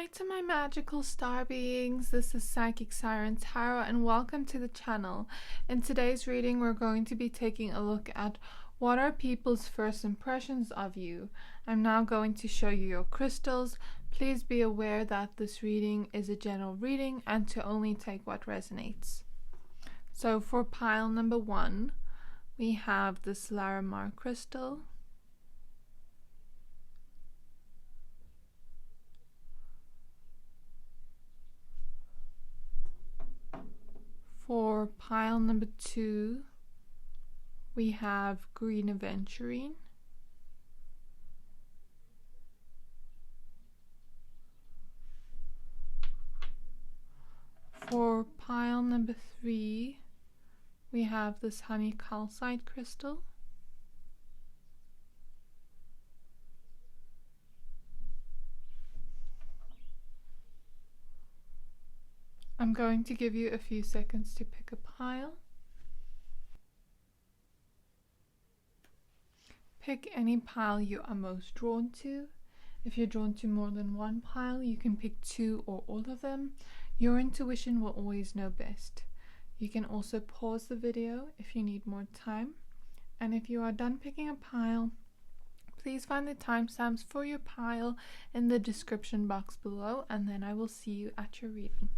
Hi to my magical star beings, this is Psychic Siren Tarot and welcome to the channel. In today's reading we're going to be taking a look at what are people's first impressions of you. I'm now going to show you your crystals. Please be aware that this reading is a general reading and to only take what resonates. So for pile number 1 we have this Larimar crystal. For pile number 2, we have green Aventurine. For pile number 3, we have this honey calcite crystal. I'm going to give you a few seconds to pick a pile. Pick any pile you are most drawn to. If you're drawn to more than one pile, you can pick 2 or all of them. Your intuition will always know best. You can also pause the video if you need more time. And if you are done picking a pile, please find the timestamps for your pile in the description box below, and then I will see you at your reading.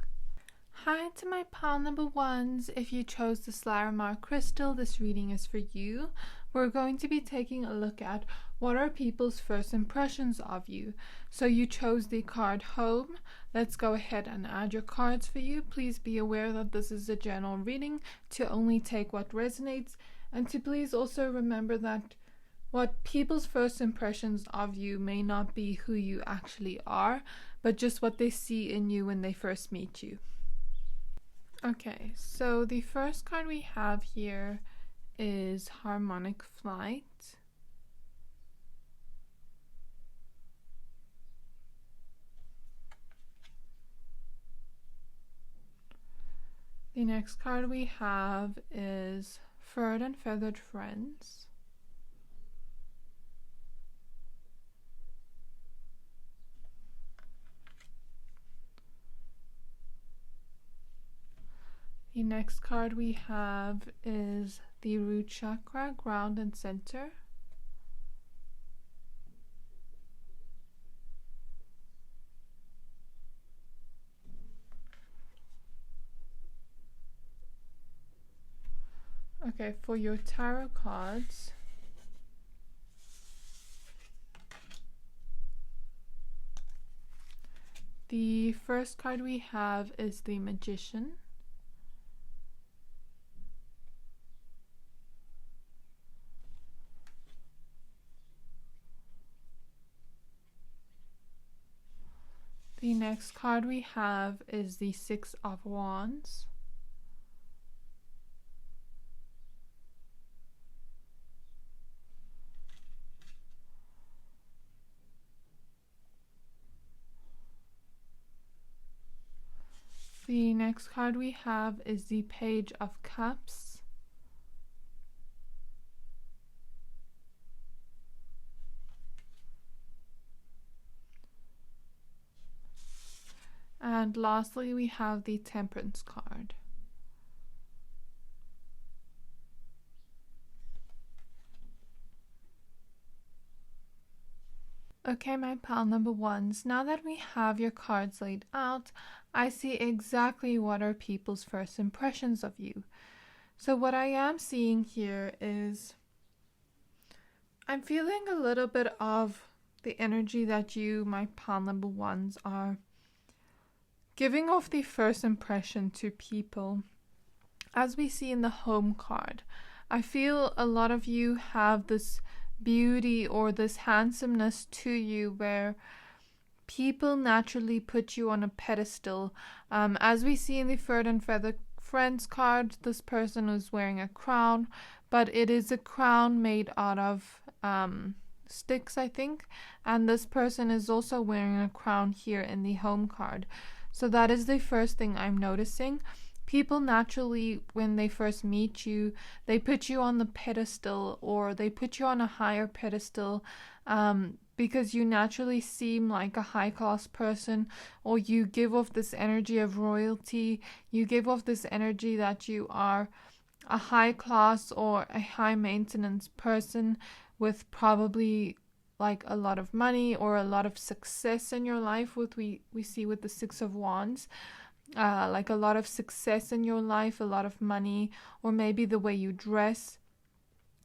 Hi to my pile number 1s. If you chose the Larimar crystal, this reading is for you. We're going to be taking a look at what are people's first impressions of you. So you chose the card Home. Let's go ahead and add your cards for you. Please be aware that this is a general reading to only take what resonates, and to please also remember that what people's first impressions of you may not be who you actually are, but just what they see in you when they first meet you. Okay, so the first card we have here is Harmonic Flight. The next card we have is Furred and Feathered Friends. The next card we have is the Root Chakra, Ground and Center. Okay, for your tarot cards, the first card we have is the Magician. The next card we have is the Six of Wands. The next card we have is the Page of Cups. And lastly, we have the Temperance card. Okay, my pile number 1s, now that we have your cards laid out, I see exactly what are people's first impressions of you. So what I am seeing here is I'm feeling a little bit of the energy that you, my pile number 1s, are giving off the first impression to people. As we see in the Home card, I feel a lot of you have this beauty or this handsomeness to you where people naturally put you on a pedestal. As we see in the Furred and Feathered Friends card, this person is wearing a crown, but it is a crown made out of sticks, I think, and this person is also wearing a crown here in the Home card. So that is the first thing I'm noticing. People naturally, when they first meet you, they put you on the pedestal, or they put you on a higher pedestal because you naturally seem like a high class person, or you give off this energy of royalty. You give off this energy that you are a high class or a high maintenance person with probably like a lot of money or a lot of success in your life. What we see with the Six of Wands, like a lot of success in your life, a lot of money, or maybe the way you dress.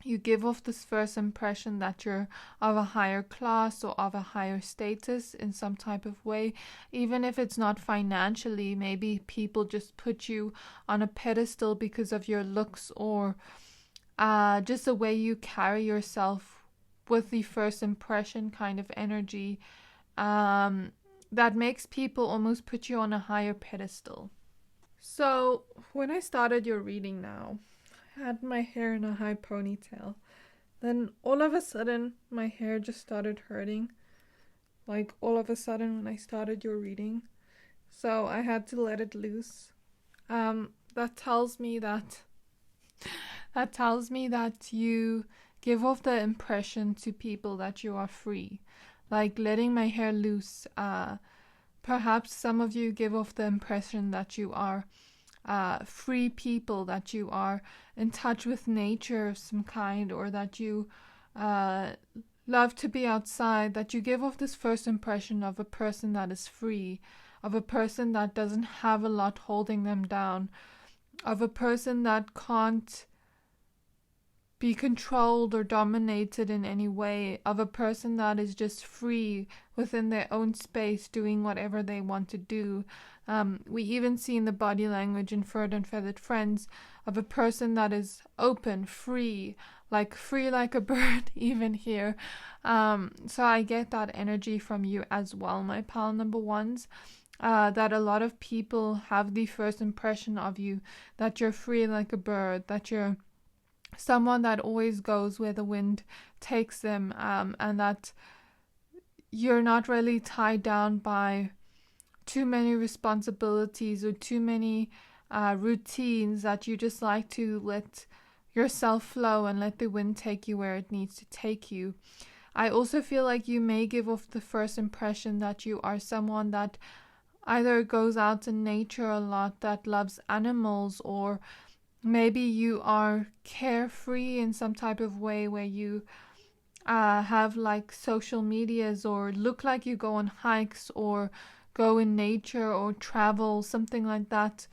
You give off this first impression that you're of a higher class or of a higher status in some type of way, even if it's not financially. Maybe people just put you on a pedestal because of your looks, or just the way you carry yourself with the first impression kind of energy, that makes people almost put you on a higher pedestal. So when I started your reading now, had my hair in a high ponytail. Then all of a sudden my hair just started hurting. Like all of a sudden when I started your reading. So I had to let it loose. That tells me that you give off the impression to people that you are free. Like letting my hair loose. Perhaps some of you give off the impression that you are free people, that you are in touch with nature of some kind, or that you love to be outside, that you give off this first impression of a person that is free, of a person that doesn't have a lot holding them down, of a person that can't be controlled or dominated in any way, of a person that is just free within their own space doing whatever they want to do. We even see in the body language in Furred and Feathered Friends of a person that is open, free like a bird even here. So I get that energy from you as well, my pal number ones. That a lot of people have the first impression of you, that you're free like a bird, that you're someone that always goes where the wind takes them, and that you're not really tied down by too many responsibilities or too many routines, that you just like to let yourself flow and let the wind take you where it needs to take you. I also feel like you may give off the first impression that you are someone that either goes out in nature a lot, that loves animals, or maybe you are carefree in some type of way where you have like social medias, or look like you go on hikes or go in nature or travel, something like that.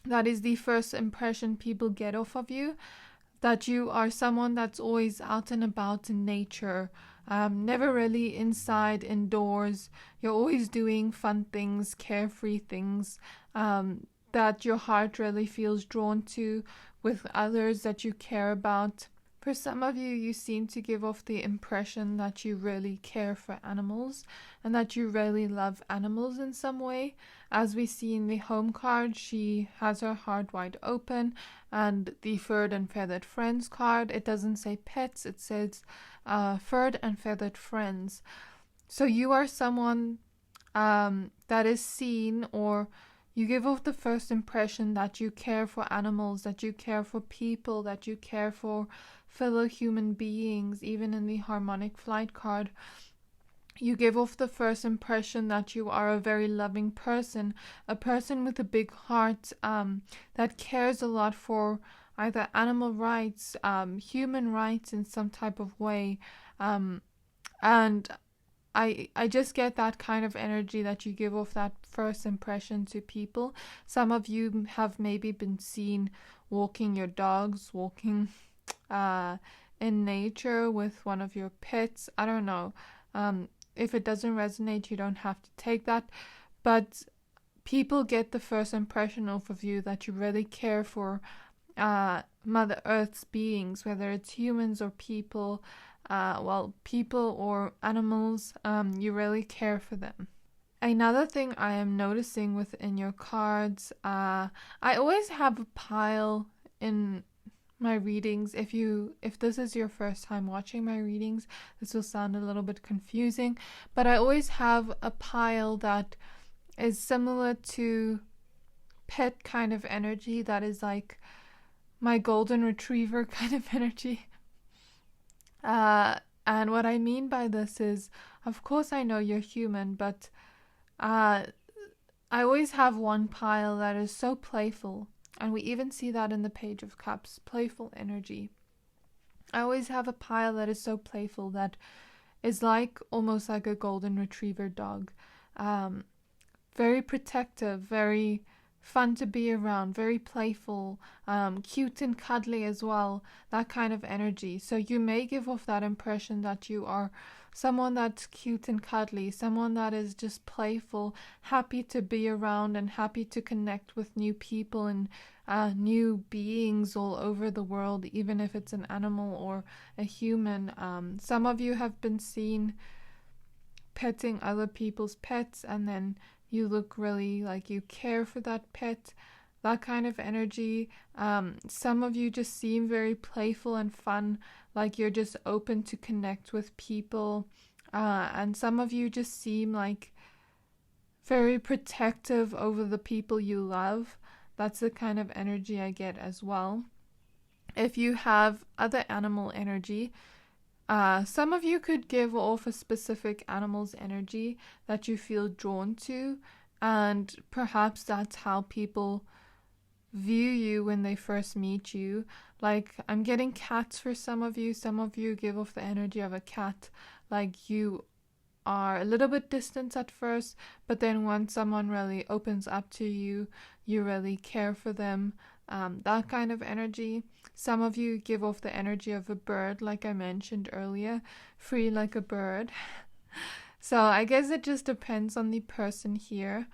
That is the first impression people get off of you, that you are someone that's always out and about in nature, never really inside, indoors. You're always doing fun things, carefree things, that your heart really feels drawn to with others that you care about. For some of you, you seem to give off the impression that you really care for animals and that you really love animals in some way. As we see in the home card, she has her heart wide open, and the Furred and Feathered Friends card, it doesn't say pets, it says Furred and Feathered Friends. So you are someone that is seen, or you give off the first impression that you care for animals, that you care for people, that you care for fellow human beings. Even in the Harmonic Flight card, you give off the first impression that you are a very loving person, a person with a big heart, that cares a lot for either animal rights, human rights in some type of way. And I just get that kind of energy, that you give off that first impression to people. Some of you have maybe been seen walking your dogs, walking in nature with one of your pets. I don't know. If it doesn't resonate, you don't have to take that. But people get the first impression off of you that you really care for Mother Earth's beings, whether it's humans or people. People or animals, you really care for them. Another thing I am noticing within your cards, I always have a pile in my readings. If this is your first time watching my readings, this will sound a little bit confusing, but I always have a pile that is similar to pet kind of energy, that is like my golden retriever kind of energy. And what I mean by this is, of course I know you're human, but I always have one pile that is so playful, and we even see that in the Page of Cups, playful energy. I always have a pile that is so playful that is like almost like a golden retriever dog. Very protective, very fun to be around, very playful, cute and cuddly as well, that kind of energy. So you may give off that impression that you are someone that's cute and cuddly, someone that is just playful, happy to be around and happy to connect with new people and new beings all over the world, even if it's an animal or a human. Some of you have been seen petting other people's pets, and then you look really like you care for that pet, that kind of energy. Some of you just seem very playful and fun, like you're just open to connect with people. And some of you just seem like very protective over the people you love. That's the kind of energy I get as well. If you have other animal energy, some of you could give off a specific animal's energy that you feel drawn to, and perhaps that's how people view you when they first meet you. Like, I'm getting cats for some of you. Some of you give off the energy of a cat, like you are a little bit distant at first, but then when someone really opens up to you, you really care for them. That kind of energy. Some of you give off the energy of a bird, like I mentioned earlier, free like a bird. So I guess it just depends on the person here.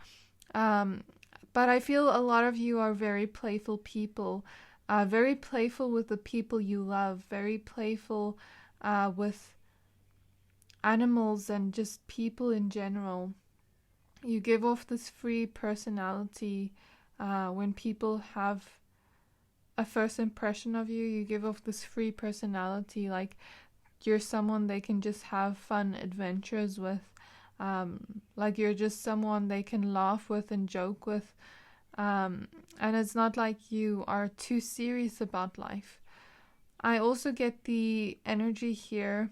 But I feel a lot of you are very playful people, very playful with the people you love, very playful with animals and just people in general. You give off this free personality. When people have a first impression of you, you give off this free personality, like you're someone they can just have fun adventures with, like you're just someone they can laugh with and joke with, and it's not like you are too serious about life. I also get the energy here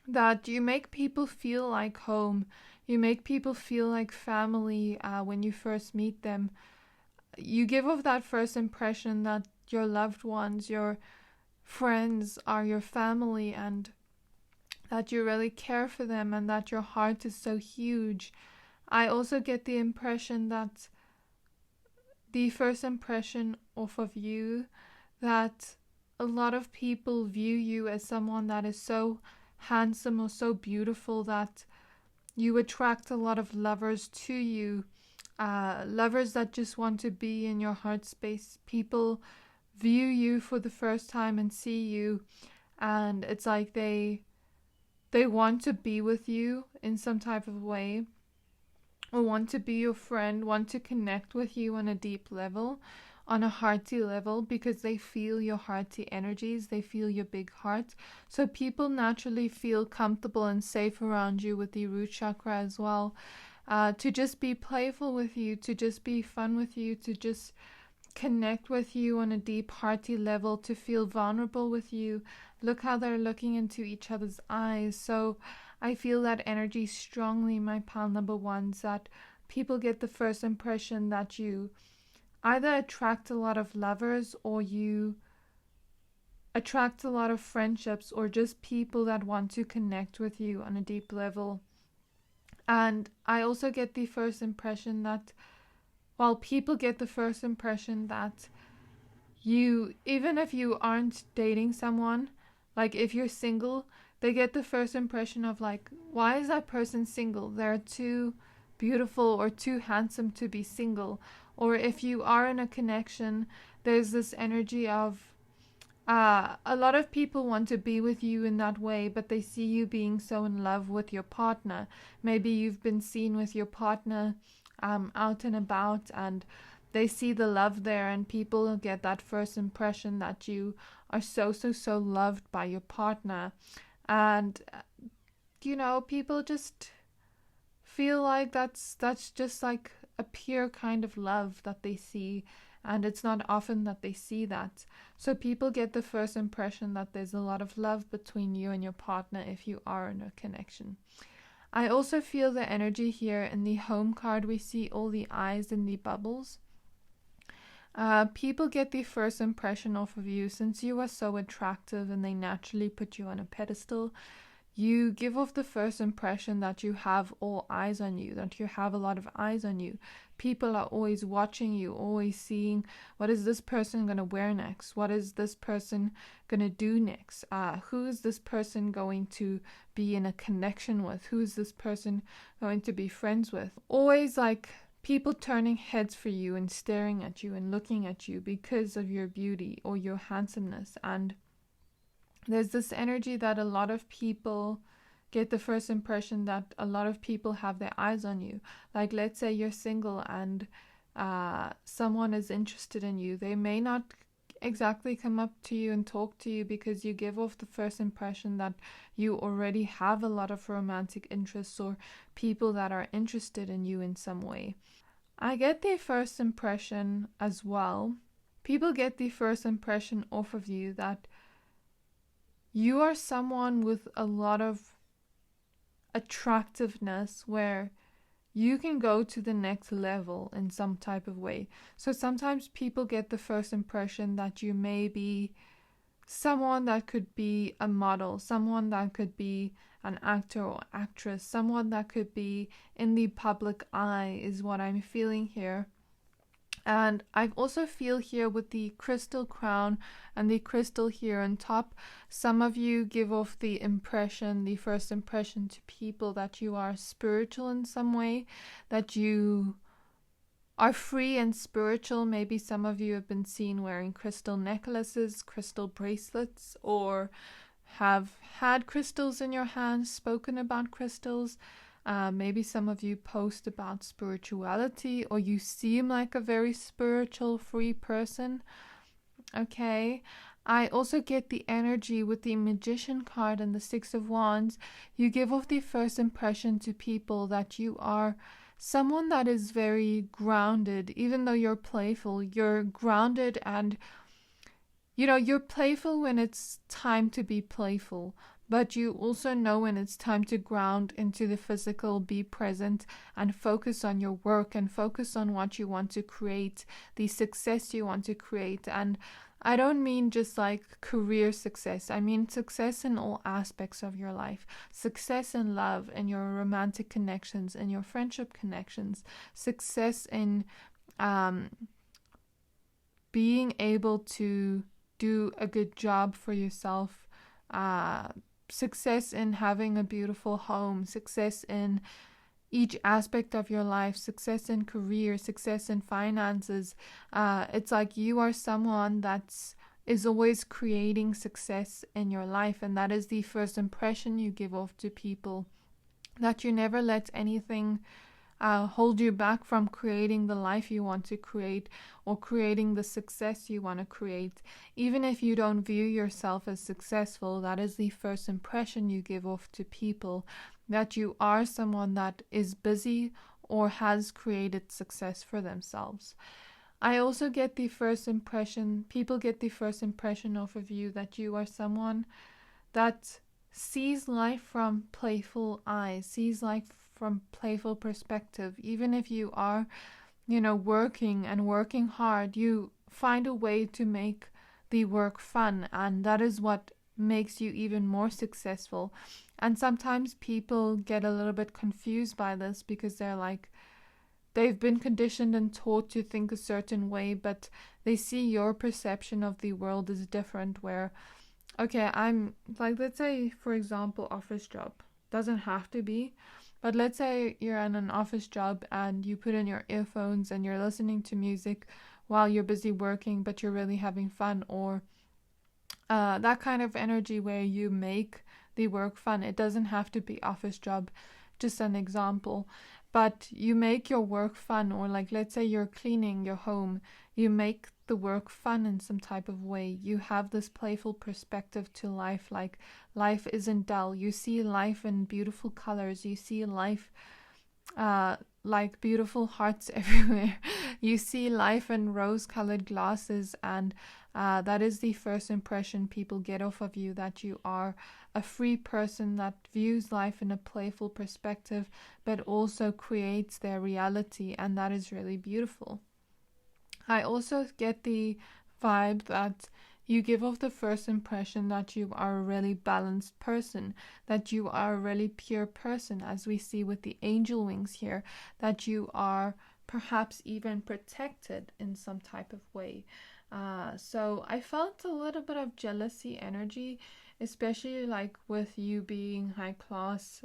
that you make people feel like home. You make people feel like family when you first meet them. You give off that first impression that your loved ones, your friends are your family, and that you really care for them, and that your heart is so huge. I also get the impression that the first impression off of you, that a lot of people view you as someone that is so handsome or so beautiful that you attract a lot of lovers to you. Lovers that just want to be in your heart space. People view you for the first time and see you, and it's like they want to be with you in some type of way, or want to be your friend, want to connect with you on a deep level, on a hearty level, because they feel your hearty energies, they feel your big heart. So people naturally feel comfortable and safe around you with the root chakra as well. To just be playful with you, to just be fun with you, to just connect with you on a deep hearty level, to feel vulnerable with you. Look how they're looking into each other's eyes. So I feel that energy strongly, my pile number ones, that people get the first impression that you either attract a lot of lovers, or you attract a lot of friendships, or just people that want to connect with you on a deep level. And I also get the first impression that, well, people get the first impression that you, even if you aren't dating someone, like if you're single, they get the first impression of like, why is that person single? They're too beautiful or too handsome to be single. Or if you are in a connection, there's this energy of a lot of people want to be with you in that way, but they see you being so in love with your partner. Maybe you've been seen with your partner out and about, and they see the love there, and people get that first impression that you are so loved by your partner. And people just feel like that's just like a pure kind of love that they see, and it's not often that they see that. So people get the first impression that there's a lot of love between you and your partner if you are in a connection. I also feel the energy here in the home card. We see all the eyes in the bubbles. People get the first impression off of you since you are so attractive and they naturally put you on a pedestal. You give off the first impression that you have all eyes on you, that you have a lot of eyes on you. People are always watching you, always seeing, what is this person going to wear next? What is this person going to do next? Who is this person going to be in a connection with? Who is this person going to be friends with? Always like people turning heads for you and staring at you and looking at you because of your beauty or your handsomeness. And there's this energy that a lot of people get the first impression that a lot of people have their eyes on you. Like, let's say you're single and someone is interested in you. They may not exactly come up to you and talk to you because you give off the first impression that you already have a lot of romantic interests or people that are interested in you in some way. I get the first impression as well. People get the first impression off of you that you are someone with a lot of attractiveness where you can go to the next level in some type of way. So sometimes people get the first impression that you may be someone that could be a model, someone that could be an actor or actress, someone that could be in the public eye is what I'm feeling here. And I also feel here with the crystal crown and the crystal here on top, some of you give off the impression, the first impression to people that you are spiritual in some way, that you are free and spiritual. Maybe some of you have been seen wearing crystal necklaces, crystal bracelets, or have had crystals in your hands, spoken about crystals. Maybe some of you post about spirituality, or you seem like a very spiritual, free person. Okay. I also get the energy with the Magician card and the Six of Wands. You give off the first impression to people that you are someone that is very grounded. Even though you're playful, you're grounded, and you're playful when it's time to be playful. But you also know when it's time to ground into the physical, be present, and focus on your work and focus on what you want to create, the success you want to create. And I don't mean just like career success. I mean success in all aspects of your life. Success in love, in your romantic connections, in your friendship connections. Success in being able to do a good job for yourself. Success in having a beautiful home, success in each aspect of your life, success in career, success in finances. It's like you are someone that is always creating success in your life, and that is the first impression you give off to people, that you never let anything hold you back from creating the life you want to create or creating the success you want to create. Even if you don't view yourself as successful, that is the first impression you give off to people, that you are someone that is busy or has created success for themselves. I also get the first impression, people get the first impression off of you that you are someone that sees life from playful eyes, sees life from playful perspective. Even if you are, working hard, you find a way to make the work fun, and that is what makes you even more successful. And sometimes people get a little bit confused by this because they're like, they've been conditioned and taught to think a certain way, but they see your perception of the world is different, where, okay, I'm like, let's say, for example, office job. Doesn't have to be, but let's say you're in an office job and you put in your earphones and you're listening to music while you're busy working, but you're really having fun, or that kind of energy where you make the work fun. It doesn't have to be office job, just an example, but you make your work fun. Or like, let's say you're cleaning your home, you make the work fun in some type of way. You have this playful perspective to life, like life isn't dull. You see life in beautiful colors. You see life like beautiful hearts everywhere. you see life in rose-colored glasses, and that is the first impression people get off of you, that you are a free person that views life in a playful perspective, but also creates their reality, and that is really beautiful. I also get the vibe that you give off the first impression that you are a really balanced person, that you are a really pure person, as we see with the angel wings here, that you are perhaps even protected in some type of way. So I felt a little bit of jealousy energy, especially like with you being high class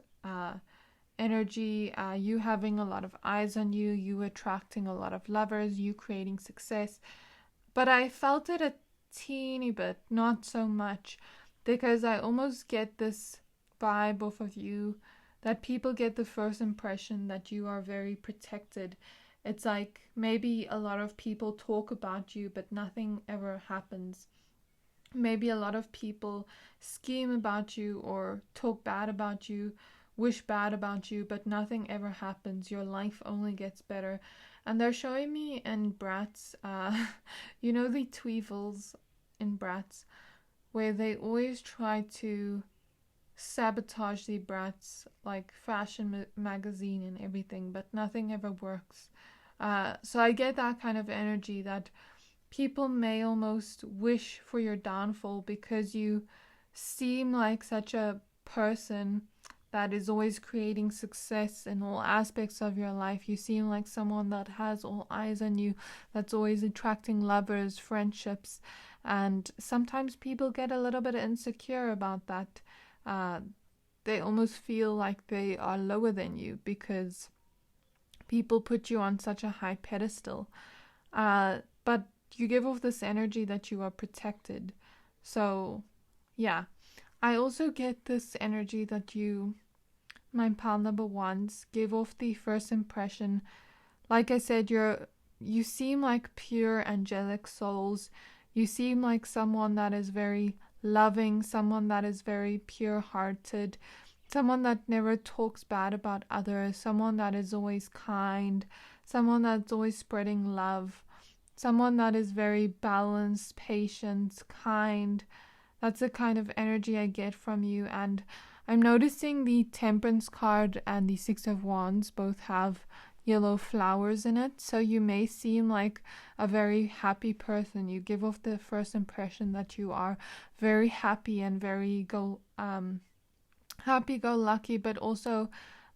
energy, you having a lot of eyes on you, you attracting a lot of lovers, you creating success. But I felt it a teeny bit, not so much, because I almost get this vibe off of you that people get the first impression that you are very protected. It's like maybe a lot of people talk about you, but nothing ever happens. Maybe a lot of people scheme about you or talk bad about you, wish bad about you, but nothing ever happens. Your life only gets better. And they're showing me in Bratz, you know, the Tweevils in Bratz, where they always try to sabotage the Bratz, like fashion magazine and everything, but nothing ever works. So I get that kind of energy that people may almost wish for your downfall because you seem like such a person that is always creating success in all aspects of your life. You seem like someone that has all eyes on you, that's always attracting lovers, friendships, and sometimes people get a little bit insecure about that. They almost feel like they are lower than you because people put you on such a high pedestal. But you give off this energy that you are protected. So, yeah. I also get this energy that you, my pal number ones, give off the first impression. Like I said, you seem like pure angelic souls. You seem like someone that is very loving, someone that is very pure-hearted, someone that never talks bad about others, someone that is always kind, someone that's always spreading love, someone that is very balanced, patient, kind. That's the kind of energy I get from you. And I'm noticing the Temperance card and the Six of Wands both have yellow flowers in it, so you may seem like a very happy person. You give off the first impression that you are very happy and very happy-go-lucky, but also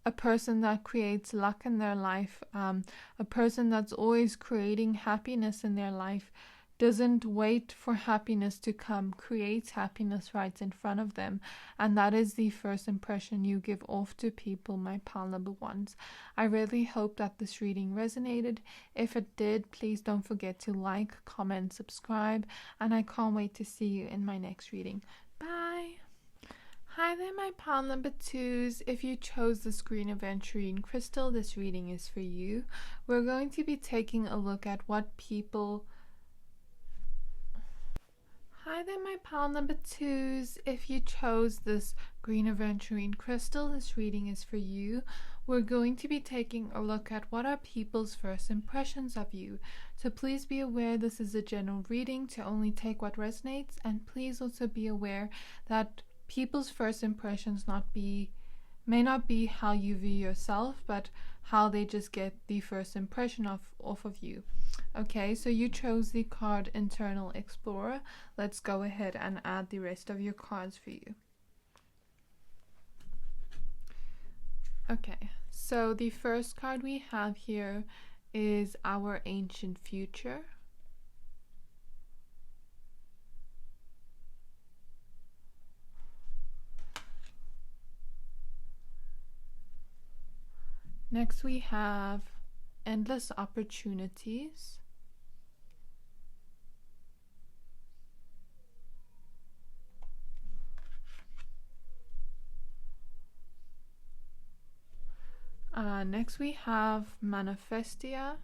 a person that creates luck in their life, a person that's always creating happiness in their life, doesn't wait for happiness to come, creates happiness right in front of them. And that is the first impression you give off to people, my pal number ones. I really hope that this reading resonated. If it did, please don't forget to like, comment, subscribe, and I can't wait to see you in my next reading. Bye! Hi there, my pal number twos. If you chose this green Aventurine crystal, this reading is for you. We're going to be taking a look at what people... Hi there, my pal number twos. If you chose this green Aventurine crystal, this reading is for you. We're going to be taking a look at what are people's first impressions of you. So please be aware this is a general reading to only take what resonates, and please also be aware that people's first impressions may not be how you view yourself, but how they just get the first impression off of you. Okay, so you chose the card Internal Explorer. Let's go ahead and add the rest of your cards for you. Okay, so the first card we have here is Our Ancient Future. Next we have Endless Opportunities. Next we have Manifestia.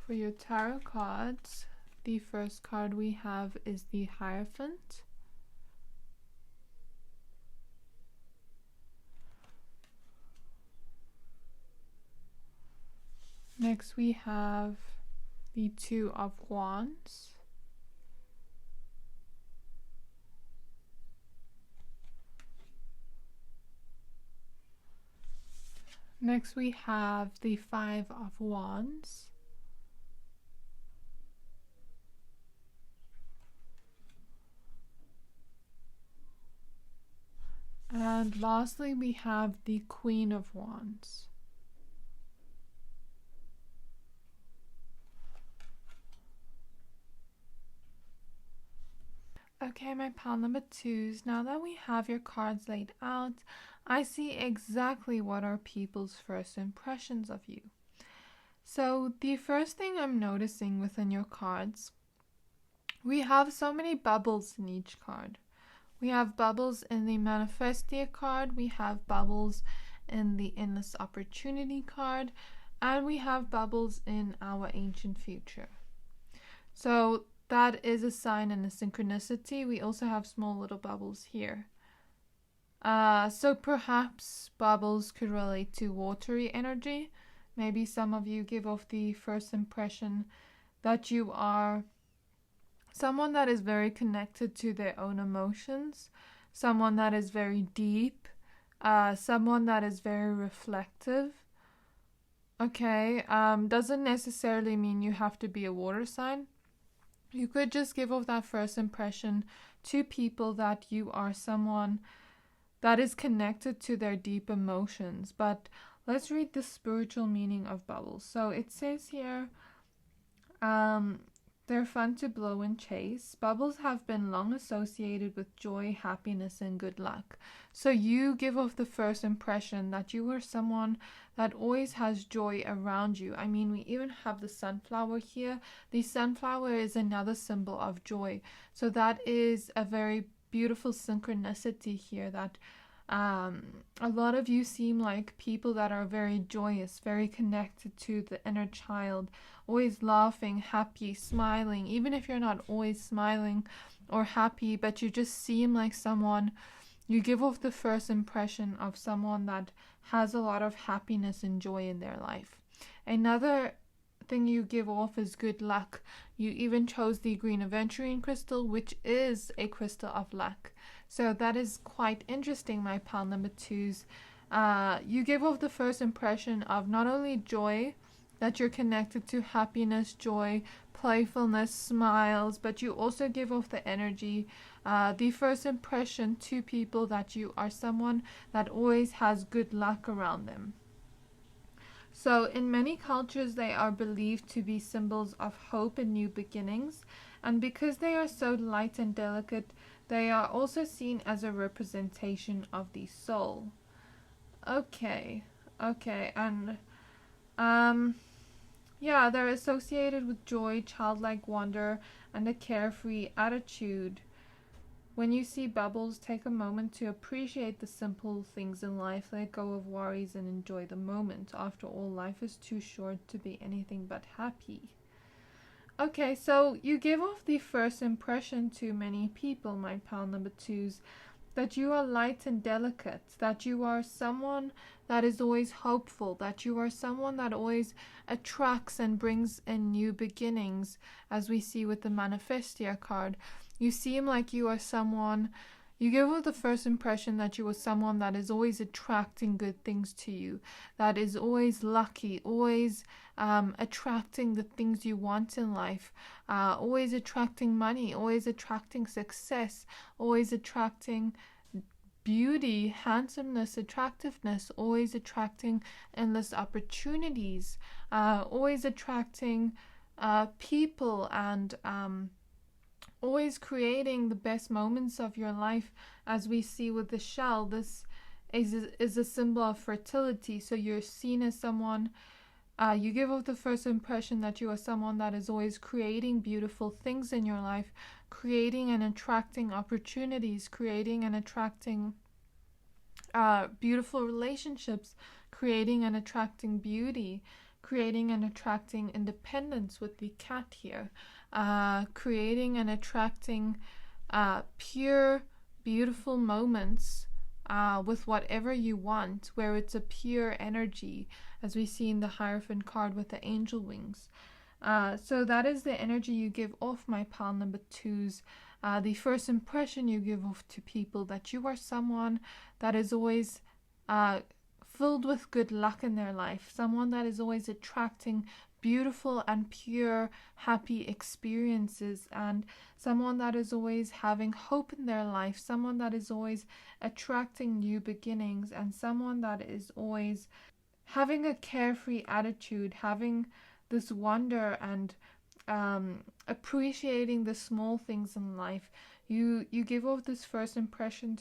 For your tarot cards, the first card we have is the Hierophant. Next we have the Two of Wands. Next we have the Five of Wands. And lastly we have the Queen of Wands. Okay, my pile number 2s, now that we have your cards laid out, I see exactly what are people's first impressions of you. So the first thing I'm noticing within your cards, we have so many bubbles in each card. We have bubbles in the Manifestia card, we have bubbles in the Endless Opportunity card, and we have bubbles in our Ancient Future. So that is a sign and a synchronicity. We also have small little bubbles here. So perhaps bubbles could relate to watery energy. Maybe some of you give off the first impression that you are someone that is very connected to their own emotions, someone that is very deep, someone that is very reflective. Okay, doesn't necessarily mean you have to be a water sign. You could just give off that first impression to people that you are someone that is connected to their deep emotions. But let's read the spiritual meaning of bubbles. So it says here, they're fun to blow and chase. Bubbles have been long associated with joy, happiness, and good luck. So you give off the first impression that you are someone that always has joy around you. I mean, we even have the sunflower here. The sunflower is another symbol of joy. So that is a very beautiful synchronicity here, that a lot of you seem like people that are very joyous, very connected to the inner child, always laughing, happy, smiling, even if you're not always smiling or happy, but you just seem like someone, you give off the first impression of someone that has a lot of happiness and joy in their life. Another thing you give off is good luck. You even chose the green aventurine crystal, which is a crystal of luck. So that is quite interesting, my pile number 2s. You give off the first impression of not only joy, that you're connected to happiness, joy, playfulness, smiles, but you also give off the energy, the first impression to people that you are someone that always has good luck around them. So in many cultures, they are believed to be symbols of hope and new beginnings. And because they are so light and delicate, they are also seen as a representation of the soul. Okay, and yeah, they're associated with joy, childlike wonder, and a carefree attitude. When you see bubbles, take a moment to appreciate the simple things in life, let go of worries, and enjoy the moment. After all, life is too short to be anything but happy. Okay, so you give off the first impression to many people, my pile number 2s, that you are light and delicate, that you are someone that is always hopeful, that you are someone that always attracts and brings in new beginnings, as we see with the Manifestia card. You seem like you are someone, you give off the first impression that you are someone that is always attracting good things to you, that is always lucky, always attracting the things you want in life, always attracting money, always attracting success, always attracting beauty, handsomeness, attractiveness, always attracting endless opportunities, always attracting people, and always creating the best moments of your life. As we see with the shell, this is a symbol of fertility. So you're seen as someone, you give off the first impression that you are someone that is always creating beautiful things in your life, creating and attracting opportunities, creating and attracting beautiful relationships, creating and attracting beauty, creating and attracting independence with the cat here, creating and attracting pure, beautiful moments with whatever you want, where it's a pure energy, as we see in the Hierophant card with the angel wings. So that is the energy you give off, my pile number 2s. The first impression you give off to people, that you are someone that is always filled with good luck in their life, someone that is always attracting beautiful and pure, happy experiences, and someone that is always having hope in their life, someone that is always attracting new beginnings, and someone that is always having a carefree attitude, having this wonder and appreciating the small things in life. You give off this first impression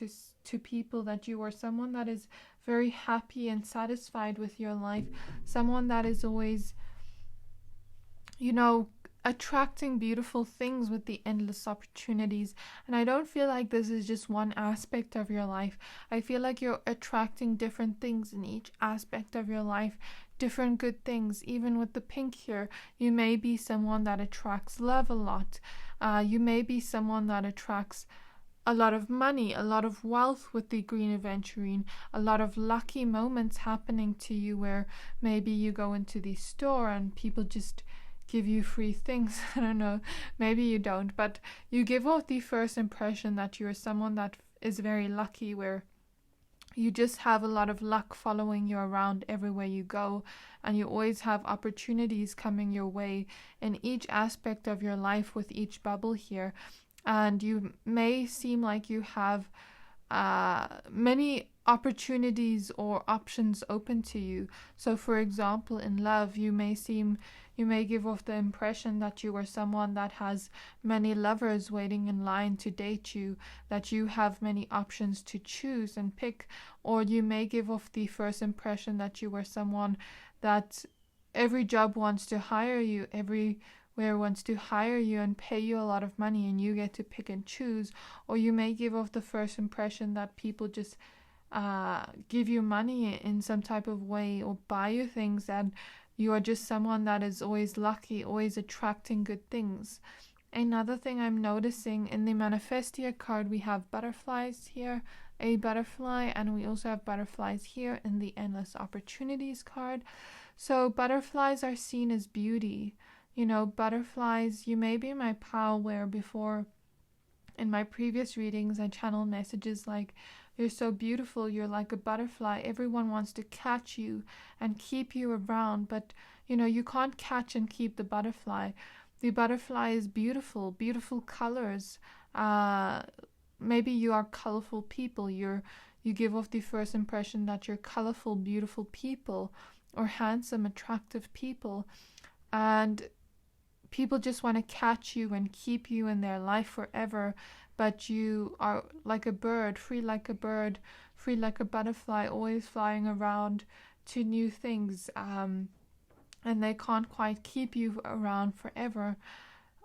to people that you are someone that is very happy and satisfied with your life, someone that is always, you know, attracting beautiful things with the endless opportunities. And I don't feel like this is just one aspect of your life. I feel like you're attracting different things in each aspect of your life, different good things. Even with the pink here, you may be someone that attracts love a lot. You may be someone that attracts a lot of money, a lot of wealth with the green aventurine, a lot of lucky moments happening to you, where maybe you go into the store and people just give you free things. I don't know, maybe you don't, but you give off the first impression that you're someone that is very lucky, where you just have a lot of luck following you around everywhere you go, and you always have opportunities coming your way in each aspect of your life with each bubble here. And you may seem like you have many opportunities or options open to you. So for example, in love, you may give off the impression that you are someone that has many lovers waiting in line to date you, that you have many options to choose and pick. Or you may give off the first impression that you are someone that every job wants to hire you, everywhere wants to hire you and pay you a lot of money, and you get to pick and choose. Or you may give off the first impression that people just give you money in some type of way, or buy you things, and you are just someone that is always lucky, always attracting good things. Another thing I'm noticing in the Manifestia card, we have butterflies here, a butterfly, and we also have butterflies here in the Endless Opportunities card. So butterflies are seen as beauty. You know, butterflies, you may be my pal, where before in my previous readings I channeled messages like, you're so beautiful, you're like a butterfly, everyone wants to catch you and keep you around, but you know, you can't catch and keep the butterfly. The butterfly is beautiful, beautiful colors. Maybe you are colorful people, you give off the first impression that you're colorful, beautiful people, or handsome, attractive people, and people just want to catch you and keep you in their life forever. But you are like a bird, free like a butterfly, always flying around to new things, and they can't quite keep you around forever.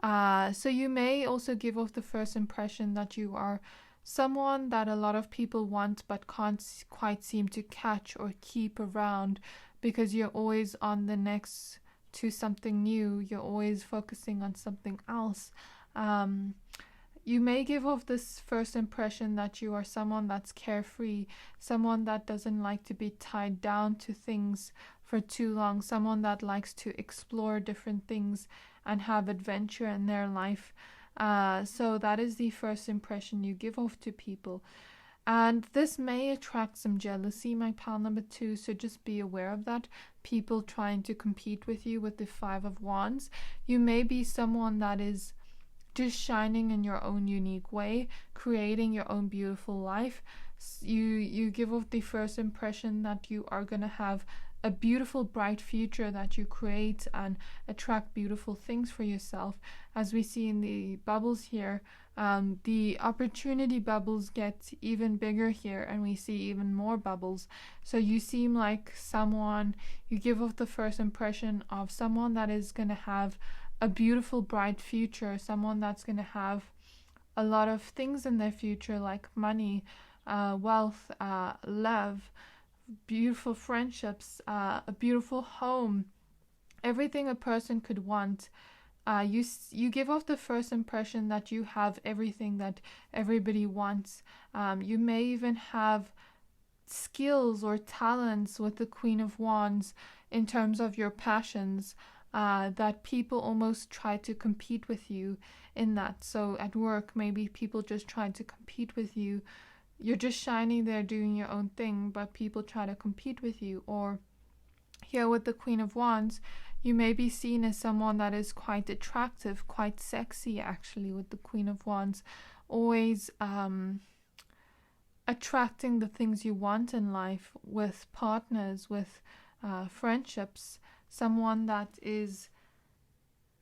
So you may also give off the first impression that you are someone that a lot of people want but can't quite seem to catch or keep around, because you're always on the next to something new, you're always focusing on something else. You may give off this first impression that you are someone that's carefree, someone that doesn't like to be tied down to things for too long, someone that likes to explore different things and have adventure in their life. So that is the first impression you give off to people. And this may attract some jealousy, my pal number 2, so just be aware of that. People trying to compete with you with the 5 of Wands. You may be someone that is just shining in your own unique way, creating your own beautiful life. You give off the first impression that you are going to have a beautiful, bright future that you create and attract beautiful things for yourself. As we see in the bubbles here, the opportunity bubbles get even bigger here, and we see even more bubbles. So you seem like someone, you give off the first impression of someone that is going to have a beautiful, bright future, someone that's going to have a lot of things in their future, like money, wealth, love, beautiful friendships, a beautiful home, everything a person could want. You give off the first impression that you have everything that everybody wants. You may even have skills or talents with the Queen of Wands in terms of your passions, that people almost try to compete with you in that. So at work, maybe people just try to compete with you. You're just shining there doing your own thing, but people try to compete with you. Or here with the Queen of Wands, you may be seen as someone that is quite attractive, quite sexy actually, with the Queen of Wands. Always attracting the things you want in life, with partners, with friendships. Someone that is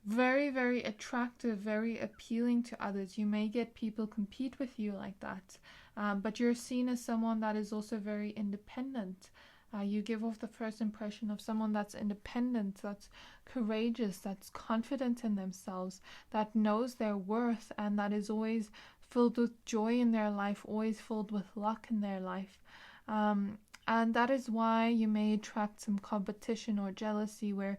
very, very attractive, very appealing to others. You may get people compete with you like that. But you're seen as someone that is also very independent. You give off the first impression of someone that's independent, that's courageous, that's confident in themselves, that knows their worth, and that is always filled with joy in their life, always filled with luck in their life. And that is why you may attract some competition or jealousy, where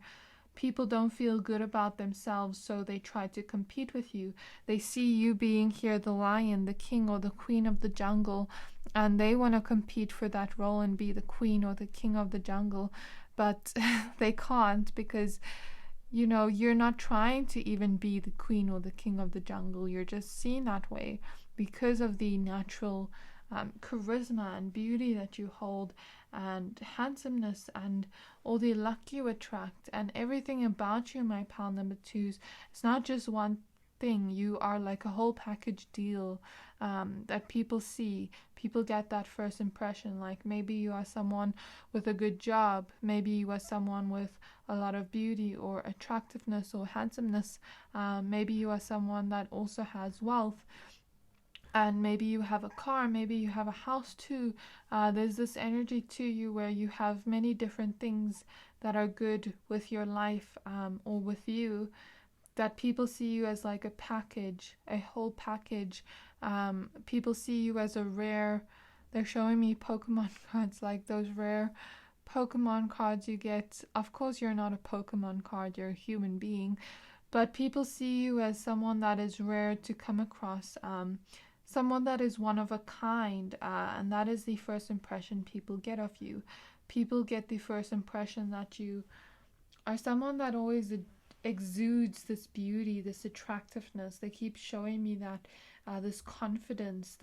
people don't feel good about themselves, so they try to compete with you. They see you being here the lion, the king or the queen of the jungle, and they want to compete for that role and be the queen or the king of the jungle, but they can't, because you're not trying to even be the queen or the king of the jungle. You're just seen that way because of the natural charisma and beauty that you hold, and handsomeness, and all the luck you attract, and everything about you, my pal number twos. It's not just one thing. You are like a whole package deal that people see. People get that first impression. Like, maybe you are someone with a good job, maybe you are someone with a lot of beauty or attractiveness or handsomeness, maybe you are someone that also has wealth, and maybe you have a car, maybe you have a house too. There's this energy to you where you have many different things that are good with your life, or with you, that people see you as like a package, a whole package. People see you as a rare. They're showing me Pokemon cards, like those rare Pokemon cards you get. Of course, you're not a Pokemon card, you're a human being, but people see you as someone that is rare to come across, someone that is one of a kind, and that is the first impression people get of you. People get the first impression that you are someone that always exudes this beauty, this attractiveness. They keep showing me that, this confidence,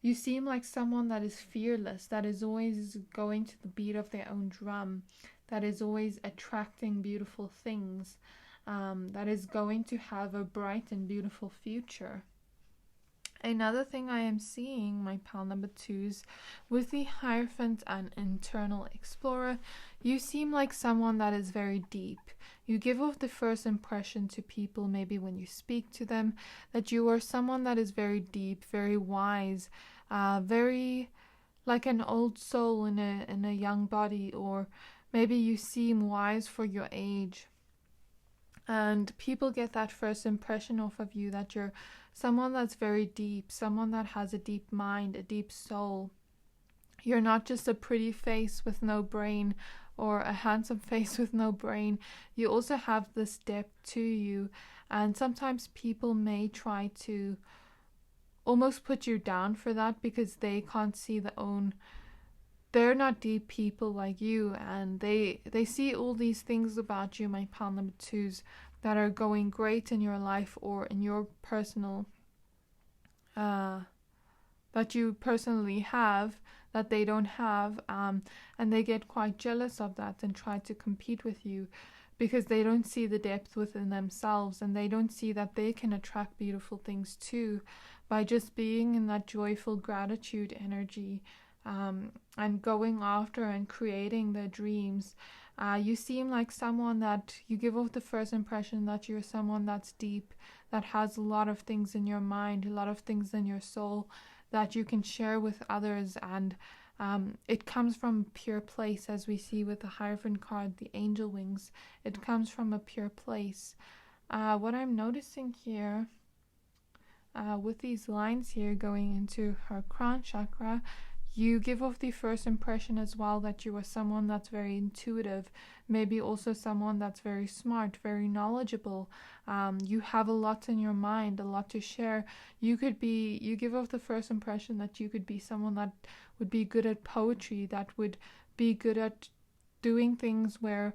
you seem like someone that is fearless, that is always going to the beat of their own drum, that is always attracting beautiful things, that is going to have a bright and beautiful future. Another thing I am seeing, my pal number twos, with the Hierophant and Internal Explorer, you seem like someone that is very deep. You give off the first impression to people, maybe when you speak to them, that you are someone that is very deep, very wise, very like an old soul in a young body, or maybe you seem wise for your age. And people get that first impression off of you, that you're someone that's very deep, someone that has a deep mind, a deep soul. You're not just a pretty face with no brain, or a handsome face with no brain. You also have this depth to you, and sometimes people may try to almost put you down for that, because they can't see they're not deep people like you, and they see all these things about you, my pal number twos, that are going great in your life, or in your personal that you personally have, that they don't have, and they get quite jealous of that and try to compete with you, because they don't see the depth within themselves, and they don't see that they can attract beautiful things too, by just being in that joyful gratitude energy, and going after and creating their dreams. You seem like someone that you give off the first impression that you're someone that's deep, that has a lot of things in your mind, a lot of things in your soul that you can share with others, and it comes from a pure place, as we see with the Hierophant card, the angel wings. It comes from a pure place. What I'm noticing here, with these lines here going into her crown chakra, you give off the first impression as well that you are someone that's very intuitive, maybe also someone that's very smart, very knowledgeable. You have a lot in your mind, a lot to share. You give off the first impression that you could be someone that would be good at poetry, that would be good at doing things where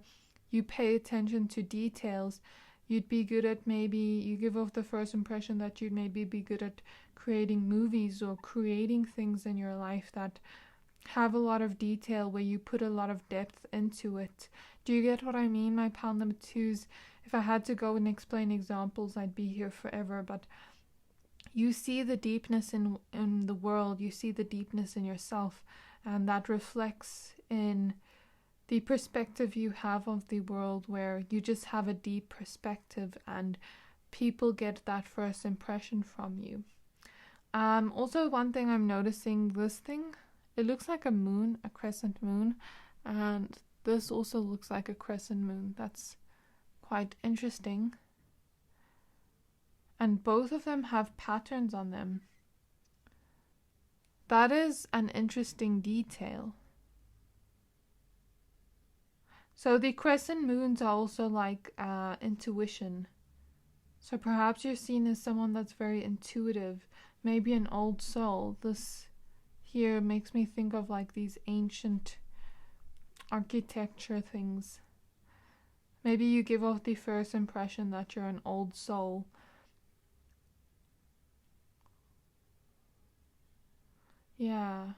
you pay attention to details. You'd be good at, maybe you give off the first impression that you'd maybe be good at creating movies or creating things in your life that have a lot of detail, where you put a lot of depth into it. Do you get what I mean, my pound number twos? If I had to go and explain examples, I'd be here forever, but you see the deepness in the world, you see the deepness in yourself, and that reflects in the perspective you have of the world, where you just have a deep perspective and people get that first impression from you. Also, one thing I'm noticing, this thing, it looks like a moon, a crescent moon, and this also looks like a crescent moon. That's quite interesting. And both of them have patterns on them. That is an interesting detail. So the crescent moons are also like intuition. So perhaps you're seen as someone that's very intuitive, maybe an old soul. This here makes me think of like these ancient architecture things. Maybe you give off the first impression that you're an old soul. Yeah.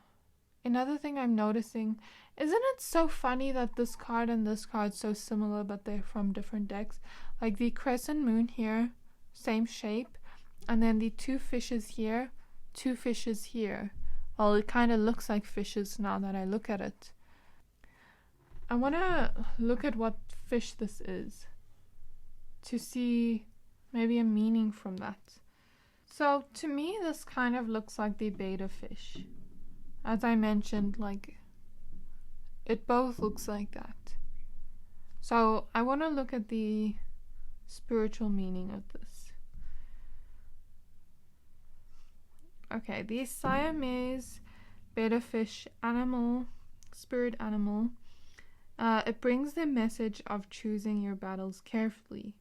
Another thing I'm noticing, isn't it so funny that this card and this card so similar, but they're from different decks? Like the crescent moon here, same shape, and then the two fishes here, two fishes here. Well, it kind of looks like fishes now that I look at it. I want to look at what fish this is to see maybe a meaning from that. So to me, this kind of looks like the beta fish. As I mentioned, like, it both looks like that. So I want to look at the spiritual meaning of this. Okay, the Siamese beta fish animal, spirit animal, it brings the message of choosing your battles carefully.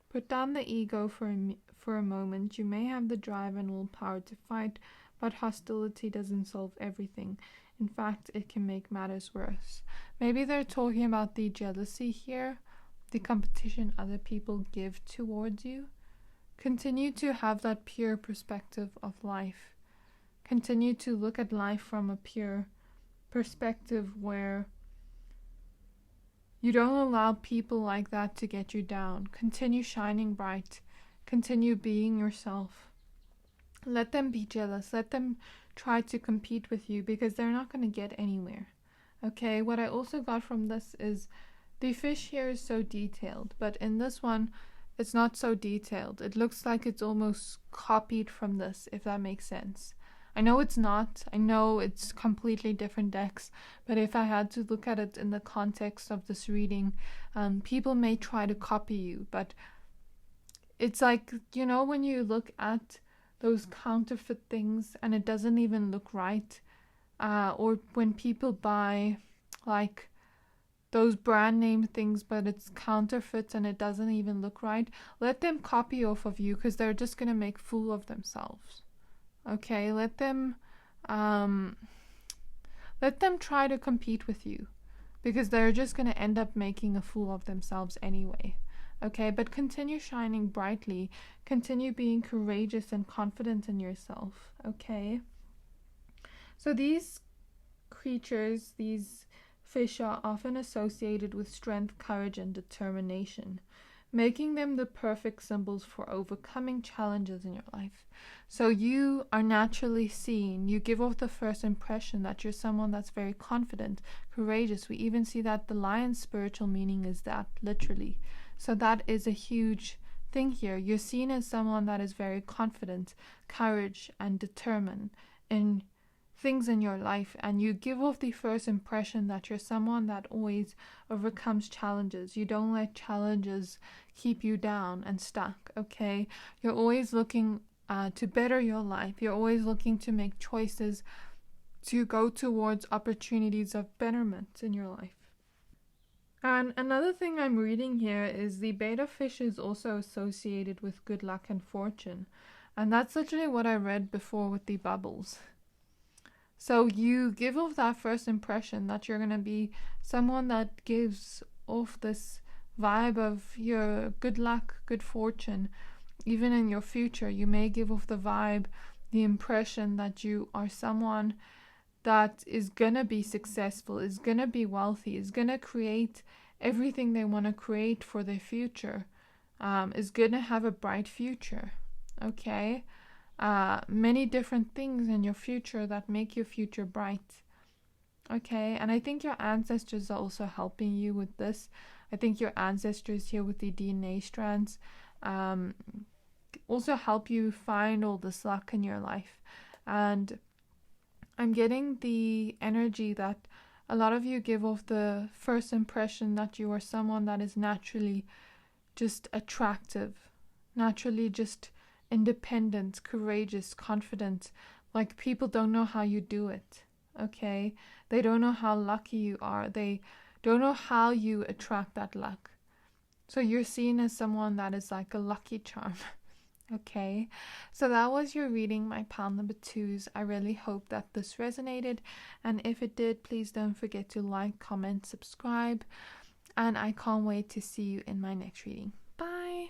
Put down the ego for a moment. You may have the drive and willpower to fight, but hostility doesn't solve everything. In fact, it can make matters worse. Maybe they're talking about the jealousy here, the competition other people give towards you. Continue to have that pure perspective of life. Continue to look at life from a pure perspective where you don't allow people like that to get you down. Continue shining bright. Continue being yourself. Let them be jealous. Let them try to compete with you, because they're not going to get anywhere. Okay, what I also got from this is the fish here is so detailed, but in this one, it's not so detailed. It looks like it's almost copied from this, if that makes sense. I know it's not. I know it's completely different decks, but if I had to look at it in the context of this reading, people may try to copy you, but it's like, you know, when you look at those counterfeit things and it doesn't even look right, or when people buy like those brand name things but it's counterfeit and it doesn't even look right, let them copy off of you, because they're just going to make fool of themselves. Okay, let them try to compete with you, because they're just going to end up making a fool of themselves anyway. Okay, but continue shining brightly. Continue being courageous and confident in yourself. Okay. So these creatures, these fish, are often associated with strength, courage, and determination, making them the perfect symbols for overcoming challenges in your life. So you are naturally seen. You give off the first impression that you're someone that's very confident, courageous. We even see that the lion's spiritual meaning is that, literally. So that is a huge thing here. You're seen as someone that is very confident, courage, and determined in things in your life, and you give off the first impression that you're someone that always overcomes challenges. You don't let challenges keep you down and stuck, okay? You're always looking to better your life. You're always looking to make choices to go towards opportunities of betterment in your life. And another thing I'm reading here is the beta fish is also associated with good luck and fortune. And that's literally what I read before with the bubbles. So you give off that first impression that you're going to be someone that gives off this vibe of your good luck, good fortune. Even in your future, you may give off the vibe, the impression that you are someone that is going to be successful, is going to be wealthy, is going to create everything they want to create for their future, is going to have a bright future, okay? Many different things in your future that make your future bright, okay? And I think your ancestors are also helping you with this. I think your ancestors here with the DNA strands also help you find all this luck in your life. And I'm getting the energy that a lot of you give off the first impression that you are someone that is naturally just attractive, naturally just independent, courageous, confident. Like, people don't know how you do it, okay? They don't know how lucky you are. They don't know how you attract that luck. So you're seen as someone that is like a lucky charm. Okay, so that was your reading, my pile number 2s. I really hope that this resonated, and if it did, please don't forget to like, comment, subscribe, and I can't wait to see you in my next reading. Bye!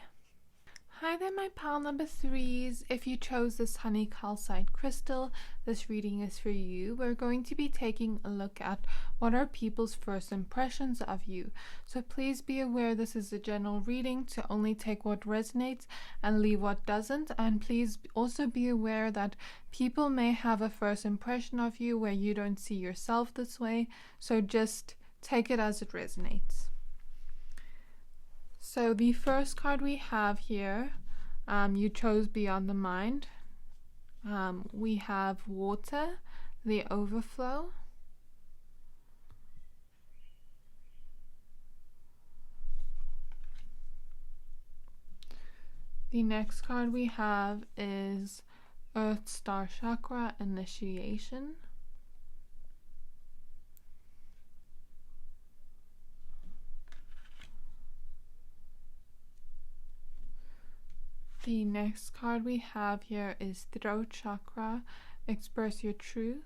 Hi there, my pile number 3s. If you chose this honey calcite crystal, this reading is for you. We're going to be taking a look at what are people's first impressions of you. So please be aware this is a general reading, to only take what resonates and leave what doesn't. And please also be aware that people may have a first impression of you where you don't see yourself this way. So just take it as it resonates. So the first card we have here, you chose Beyond the Mind. We have Water, the Overflow. The next card we have is Earth Star Chakra, Initiation. The next card we have here is Throat Chakra, Express Your Truth.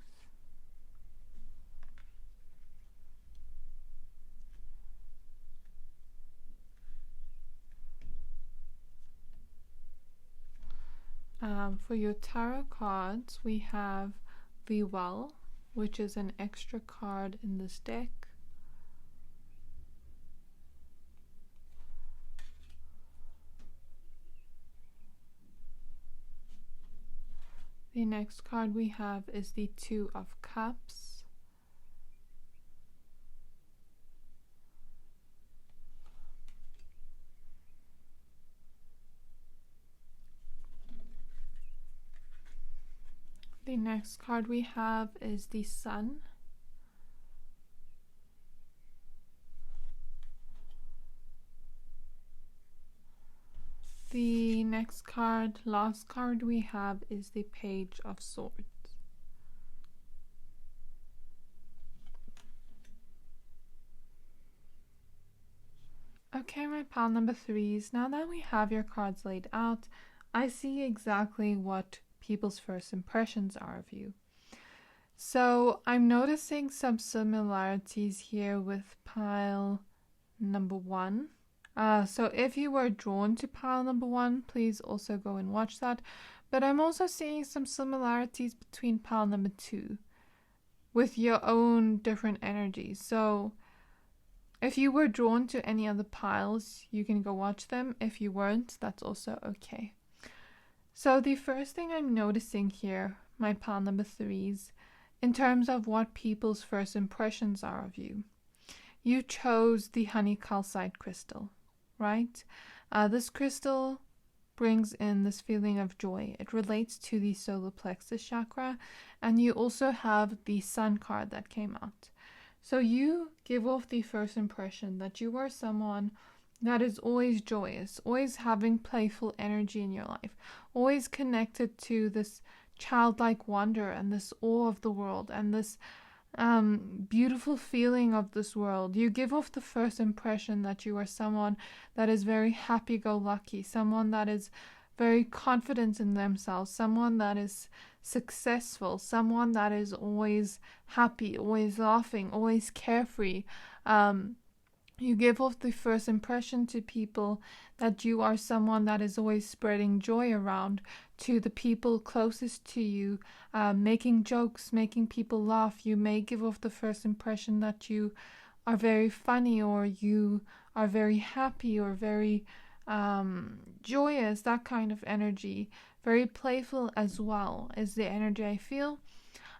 For your tarot cards, we have the Well, which is an extra card in this deck. The next card we have is the Two of Cups. The next card we have is the Sun. The next card, last card we have, is the Page of Swords. Okay, my pile number 3s, now that we have your cards laid out, I see exactly what people's first impressions are of you. So I'm noticing some similarities here with pile number 1. So if you were drawn to pile number 1, please also go and watch that. But I'm also seeing some similarities between pile number 2 with your own different energies. So if you were drawn to any other piles, you can go watch them. If you weren't, that's also okay. So the first thing I'm noticing here, my pile number 3s, in terms of what people's first impressions are of you, you chose the honey calcite crystal, right? This crystal brings in this feeling of joy. It relates to the solar plexus chakra, and you also have the Sun card that came out. So you give off the first impression that you are someone that is always joyous, always having playful energy in your life, always connected to this childlike wonder and this awe of the world and this beautiful feeling of this world. You give off the first impression that you are someone that is very happy-go-lucky, someone that is very confident in themselves, someone that is successful, someone that is always happy, always laughing, always carefree. You give off the first impression to people that you are someone that is always spreading joy around to the people closest to you, making jokes, making people laugh. You may give off the first impression that you are very funny, or you are very happy, or very joyous, that kind of energy. Very playful as well is the energy I feel.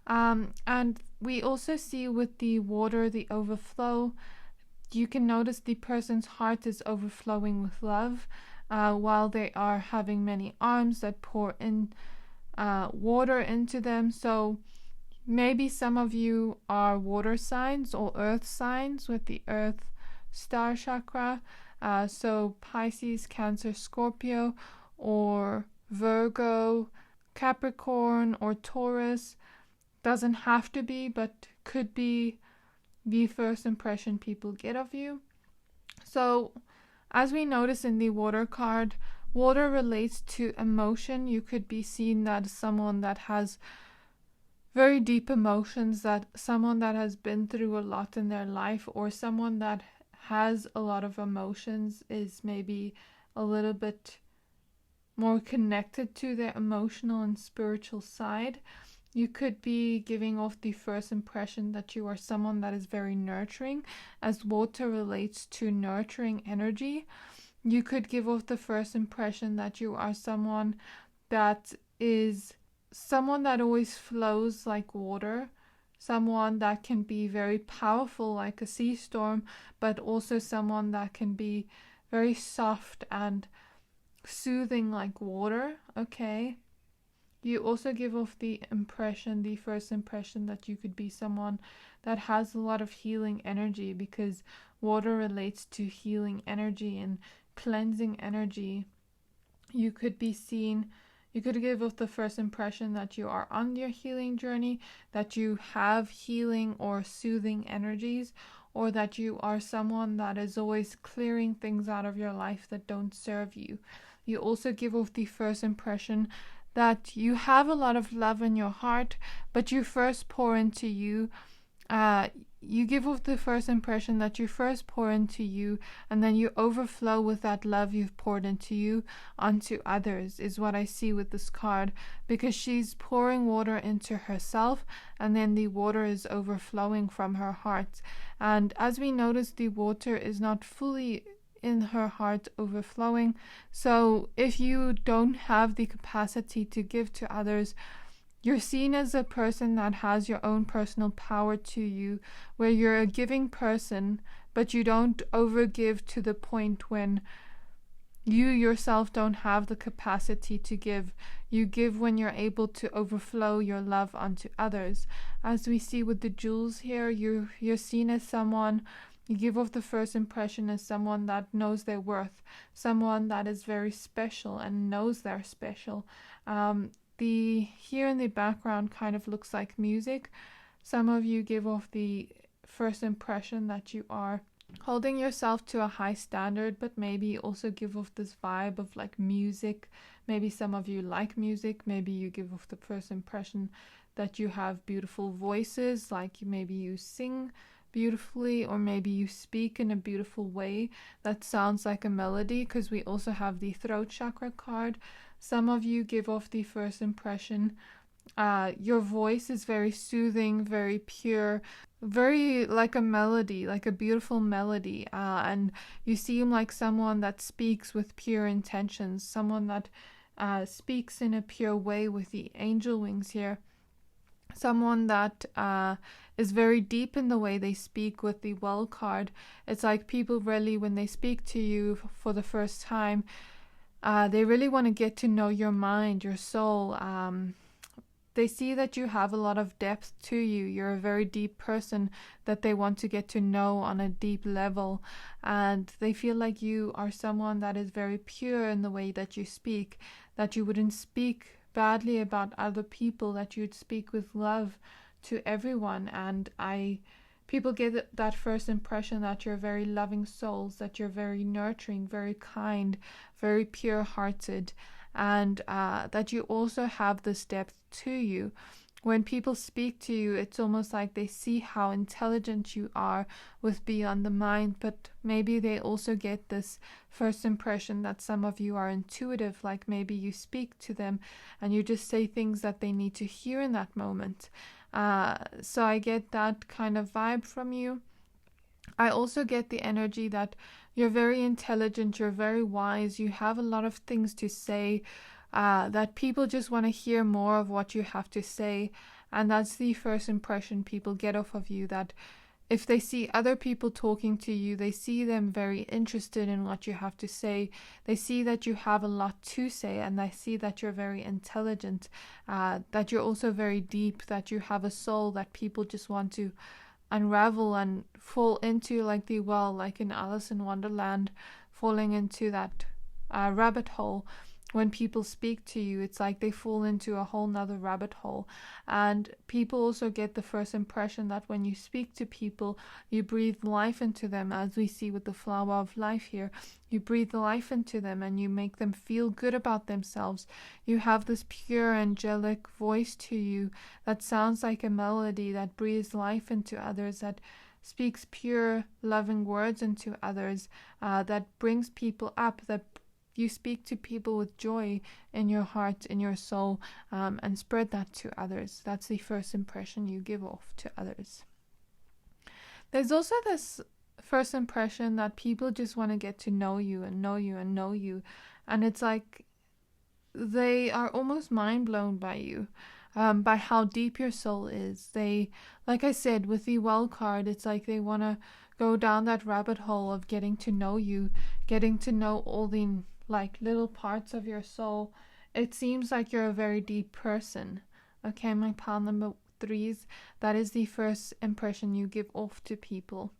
And we also see with the water, the overflow, you can notice the person's heart is overflowing with love, while they are having many arms that pour in water into them. So maybe some of you are water signs or earth signs with the earth star chakra. So Pisces, Cancer, Scorpio, or Virgo, Capricorn, or Taurus. Doesn't have to be, but could be the first impression people get of you. So as we notice in the water card, water relates to emotion. You could be seen as someone that has very deep emotions, that someone that has been through a lot in their life, or someone that has a lot of emotions is maybe a little bit more connected to their emotional and spiritual side. You could be giving off the first impression that you are someone that is very nurturing, as water relates to nurturing energy. You could give off the first impression that you are someone that is someone that always flows like water, someone that can be very powerful like a sea storm, but also someone that can be very soft and soothing like water. Okay. You also give off the impression, the first impression, that you could be someone that has a lot of healing energy, because water relates to healing energy and cleansing energy. You could be seen, you could give off the first impression that you are on your healing journey, that you have healing or soothing energies, or that you are someone that is always clearing things out of your life that don't serve you. You also give off the first impression that you have a lot of love in your heart, but you first pour into you. You give off the first impression that you first pour into you, and then you overflow with that love you've poured into you onto others, is what I see with this card, because she's pouring water into herself, and then the water is overflowing from her heart. And as we notice, the water is not fully in her heart overflowing. So if you don't have the capacity to give to others, you're seen as a person that has your own personal power to you, where you're a giving person, but you don't overgive to the point when you yourself don't have the capacity to give. You give when you're able to overflow your love onto others. As we see with the jewels here, you're seen as someone, you give off the first impression as someone that knows their worth, someone that is very special and knows they're special. The here in the background kind of looks like music. Some of you give off the first impression that you are holding yourself to a high standard, but maybe also give off this vibe of like music. Maybe some of you like music. Maybe you give off the first impression that you have beautiful voices, like maybe you sing beautifully, or maybe you speak in a beautiful way that sounds like a melody, because we also have the throat chakra card. Some of you give off the first impression your voice is very soothing, very pure, very like a melody, like a beautiful melody, and you seem like someone that speaks with pure intentions, someone that speaks in a pure way with the angel wings here, someone that is very deep in the way they speak with the well card. It's like people really, when they speak to you for the first time, they really want to get to know your mind, your soul, they see that you have a lot of depth to you. You're a very deep person that they want to get to know on a deep level. And they feel like you are someone that is very pure in the way that you speak, that you wouldn't speak badly about other people, that you'd speak with love to everyone. And people get that first impression that you're very loving souls, that you're very nurturing, very kind, very pure-hearted, and that you also have this depth to you. When people speak to you, it's almost like they see how intelligent you are with beyond the mind, but maybe they also get this first impression that some of you are intuitive, like maybe you speak to them and you just say things that they need to hear in that moment. So I get that kind of vibe from you. I also get the energy that you're very intelligent, you're very wise, you have a lot of things to say, that people just want to hear more of what you have to say. And that's the first impression people get off of you, that if they see other people talking to you, they see them very interested in what you have to say. They see that you have a lot to say, and they see that you're very intelligent, that you're also very deep, that you have a soul that people just want to unravel and fall into, like the well, like in Alice in Wonderland, falling into that rabbit hole. When people speak to you, it's like they fall into a whole nother rabbit hole. And people also get the first impression that when you speak to people, you breathe life into them, as we see with the flower of life here. You breathe life into them and you make them feel good about themselves. You have this pure angelic voice to you that sounds like a melody, that breathes life into others, that speaks pure loving words into others, that brings people up, that you speak to people with joy in your heart, in your soul, and spread that to others. That's the first impression you give off to others. There's also this first impression that people just want to get to know you and know you and know you. And it's like they are almost mind blown by you, by how deep your soul is. They, like I said, with the well card, it's like they want to go down that rabbit hole of getting to know you, getting to know all the like little parts of your soul. It seems like you're a very deep person. Okay, my pile number 3s, that is the first impression you give off to people.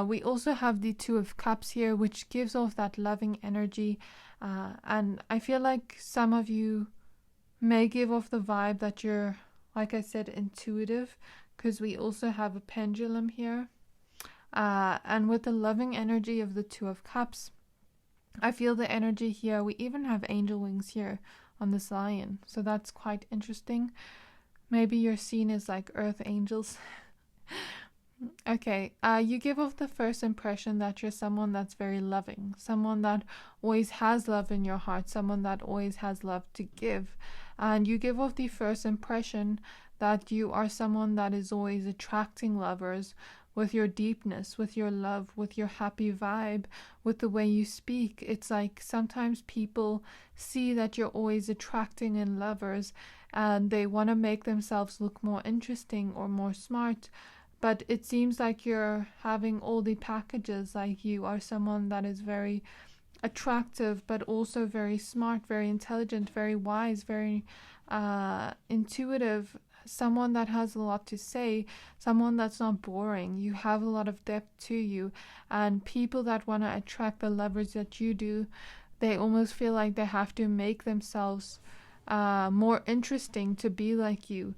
We also have the 2 of Cups here, which gives off that loving energy, and I feel like some of you may give off the vibe that you're, like I said, intuitive, because we also have a pendulum here, and with the loving energy of the 2 of Cups, I feel the energy here. We even have angel wings here on this lion, so that's quite interesting. Maybe you're seen as like earth angels. Okay, you give off the first impression that you're someone that's very loving, someone that always has love in your heart, someone that always has love to give. And you give off the first impression that you are someone that is always attracting lovers with your deepness, with your love, with your happy vibe, with the way you speak. It's like sometimes people see that you're always attracting in lovers and they want to make themselves look more interesting or more smart. But it seems like you're having all the packages, like you are someone that is very attractive, but also very smart, very intelligent, very wise, very intuitive, someone that has a lot to say, someone that's not boring. You have a lot of depth to you, and people that want to attract the lovers that you do, they almost feel like they have to make themselves more interesting to be like you,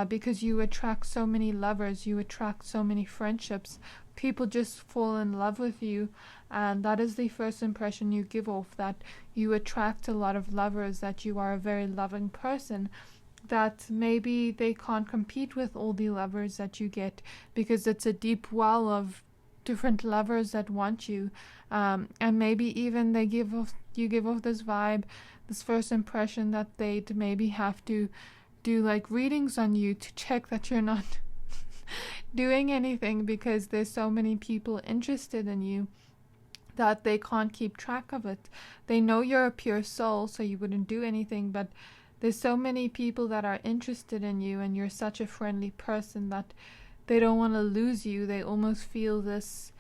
because you attract so many lovers, you attract so many friendships. People just fall in love with you, and that is the first impression you give off, that you attract a lot of lovers, that you are a very loving person, that maybe they can't compete with all the lovers that you get, because it's a deep well of different lovers that want you, and maybe even you give off this vibe, this first impression, that they'd maybe have to do like readings on you to check that you're not doing anything, because there's so many people interested in you that they can't keep track of it. They know you're a pure soul, so you wouldn't do anything, but there's so many people that are interested in you, and you're such a friendly person that they don't want to lose you. They almost feel this,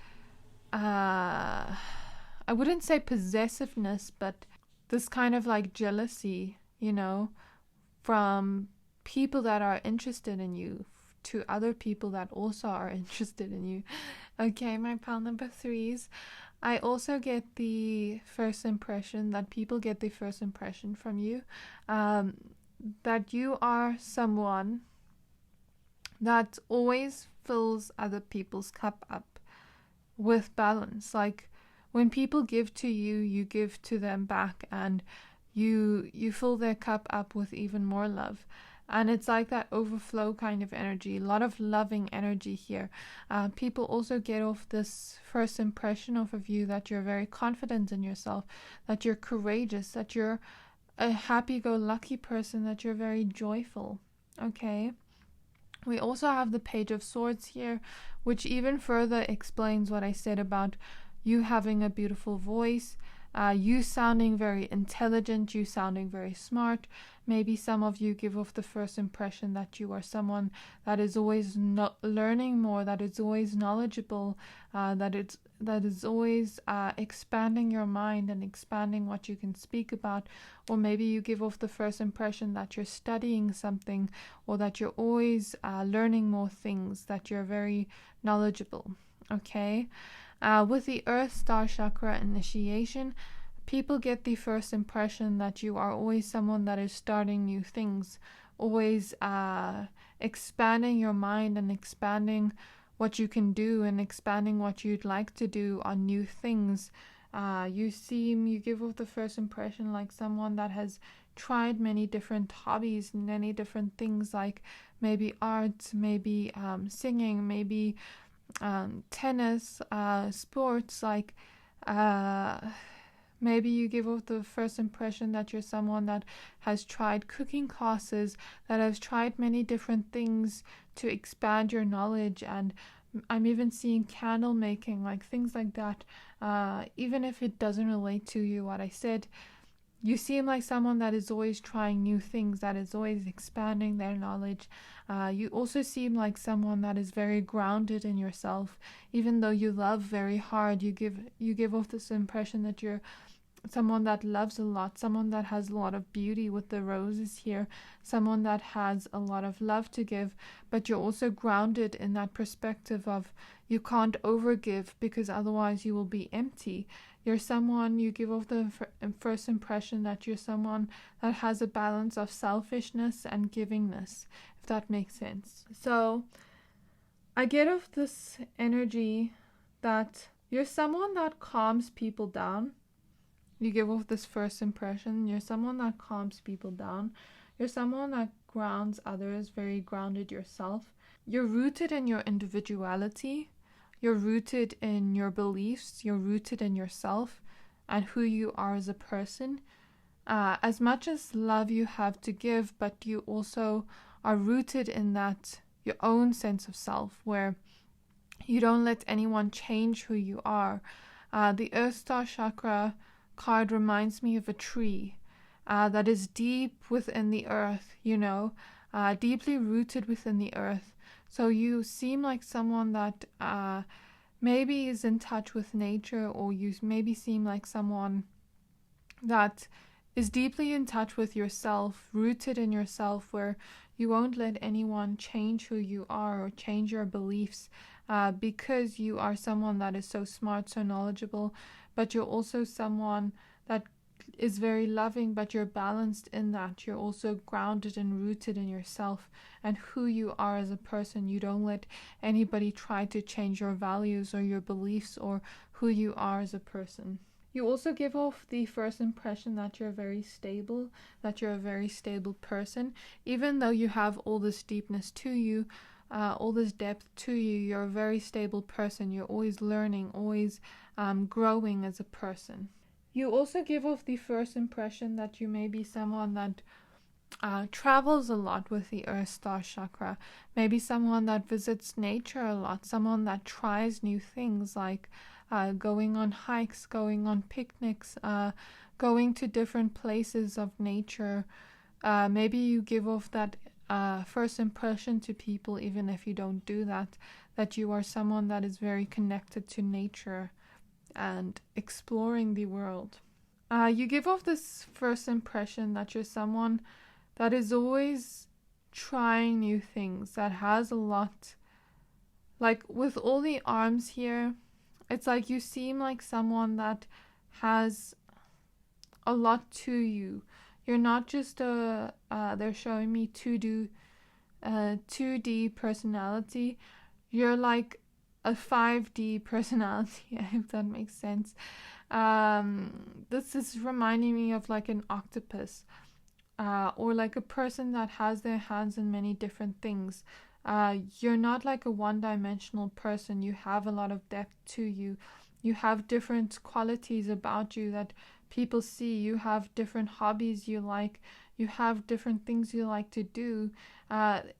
I wouldn't say possessiveness, but this kind of like jealousy, from people that are interested in you to other people that also are interested in you. Okay, my pile number 3s. I also get the first impression that people get the first impression from you, that you are someone that always fills other people's cup up with balance. Like when people give to you, you give to them back, and you fill their cup up with even more love. And it's like that overflow kind of energy, a lot of loving energy here. People also get off this first impression off of you that you're very confident in yourself, that you're courageous, that you're a happy-go-lucky person, that you're very joyful. Okay. We also have the Page of Swords here, which even further explains what I said about you having a beautiful voice, you sounding very intelligent, you sounding very smart. Maybe some of you give off the first impression that you are someone that is always learning more, that is always knowledgeable, that is always expanding your mind and expanding what you can speak about. Or maybe you give off the first impression that you're studying something, or that you're always learning more things, that you're very knowledgeable. Okay. With the Earth Star Chakra initiation, people get the first impression that you are always someone that is starting new things, always expanding your mind and expanding what you can do and expanding what you'd like to do on new things. You give off the first impression like someone that has tried many different hobbies, many different things, like maybe art, maybe singing, maybe tennis, sports, like maybe you give off the first impression that you're someone that has tried cooking classes, that has tried many different things to expand your knowledge. And I'm even seeing candle making, like things like that. Even if it doesn't relate to you, what I said, you seem like someone that is always trying new things, that is always expanding their knowledge. You also seem like someone that is very grounded in yourself. Even though you love very hard, you give off this impression that you're someone that loves a lot, someone that has a lot of beauty with the roses here, someone that has a lot of love to give, but you're also grounded in that perspective of you can't overgive because otherwise you will be empty. You're someone, you give off the first impression that you're someone that has a balance of selfishness and givingness, if that makes sense. So I get off this energy that you're someone that calms people down. You give off this first impression. You're someone that calms people down. You're someone that grounds others, very grounded yourself. You're rooted in your individuality. You're rooted in your beliefs. You're rooted in yourself and who you are as a person. As much as love you have to give, but you also are rooted in that your own sense of self, where you don't let anyone change who you are. The Earth Star Chakra card reminds me of a tree that is deep within the earth, deeply rooted within the earth. So you seem like someone that maybe is in touch with nature, or you maybe seem like someone that is deeply in touch with yourself, rooted in yourself, where you won't let anyone change who you are or change your beliefs, because you are someone that is so smart, so knowledgeable, but you're also someone that is very loving, but you're balanced in that. You're also grounded and rooted in yourself and who you are as a person. You don't let anybody try to change your values or your beliefs or who you are as a person. You also give off the first impression that you're very stable, that you're a very stable person. Even though you have all this deepness to you, all this depth to you, you're a very stable person. You're always learning, always growing as a person. You also give off the first impression that you may be someone that travels a lot with the Earth Star Chakra. Maybe someone that visits nature a lot, someone that tries new things, like going on hikes, going on picnics, going to different places of nature. Maybe you give off that first impression to people, even if you don't do that, that you are someone that is very connected to nature and exploring the world. You give off this first impression that you're someone that is always trying new things, that has a lot, like with all the arms here, it's like you seem like someone that has a lot to you. You're not just they're showing me 2D personality. You're like a 5D personality. I hope that makes sense. This is reminding me of like an octopus, or like a person that has their hands in many different things. You're not like a one-dimensional person. You have a lot of depth to you. You have different qualities about you that people see. You have different hobbies you like. You have different things you like to do.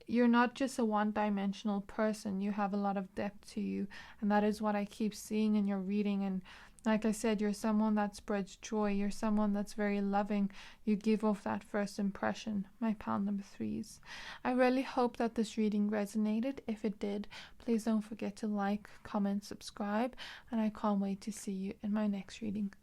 You're not just a one-dimensional person. You have a lot of depth to you, and that is what I keep seeing in your reading. And like I said, you're someone that spreads joy. You're someone that's very loving. You give off that first impression, my pile number 3s. I really hope that this reading resonated. If it did, please don't forget to like, comment, subscribe, and I can't wait to see you in my next reading.